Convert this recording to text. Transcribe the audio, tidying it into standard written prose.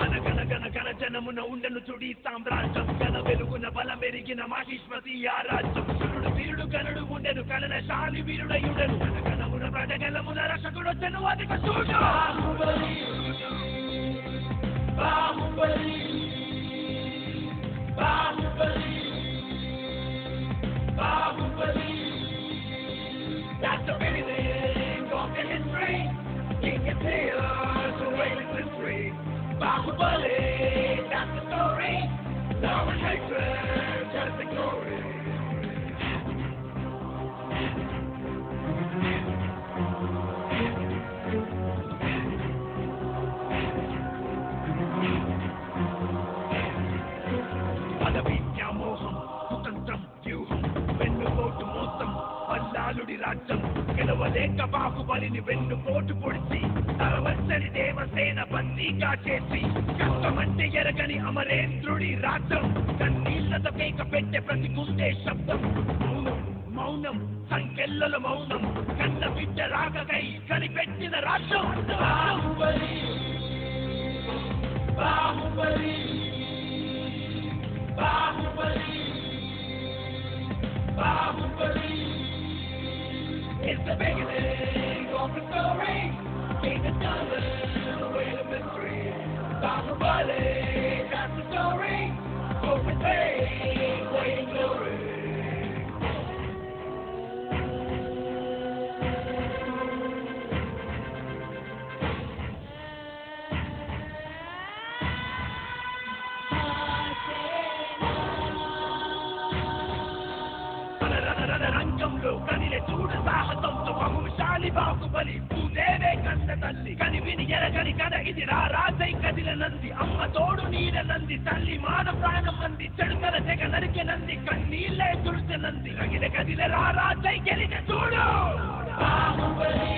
గణ జనమున ఉండను చుడి సామ్రాజ్యం గణ వెలుగున బలమెరిగిన మహిష్మతి ఆ రాజ్యం శురుడు వీరుడు గనుడు ఉండెను కలనశాలి వీరుడయుడను గణమున ప్రజగలమున రక్షకుడొచ్చెను అధిక చూడు Baahubali Baahubali Baahubali That's the beginning of the history King and Taylor to wailing history Bahubali, that's the story Love and hatred, just the glory Padavidya moham, kutantram vyuham Vennupotu mosam, పల్లాలుడి రాజ్యం గెలవలేక బాహుబలిని వెన్నుపోటు పొడిచి తరవచ్చని దేవసేన బందీగా చేసి కష్టమంటే ఎరగని అమరేంద్రుడి రాజ్యం కన్నీళ్లతో కేక పెట్టే ప్రతి గుండె శబ్దం మౌనం మౌనం సంకెళ్ళల మౌనం కన్న బిడ్డ రాగకై కనిపెట్టిన రాజ్యం Baahubali Baahubali Baahubali Baahubali It's the beginning of the story King and Taylor, the way of mystery Bahubali, that's the story Open fame, waiting glory రంగంలో కనిలే చూడ సాహసంతో బహుశాలి బాహుబలి భూదేవే కన్న తల్లి కని విని ఎరగని కథ ఇది రాజై కదిల నంది అమ్మ తోడు నీడ నంది తల్లి మాన ప్రాణం నంది చెడుకల తెగ నరికె నంది కన్నీళ్ళే తుడిచె నంది కదిల రాజై గెలిచ చూడు బాహుబలి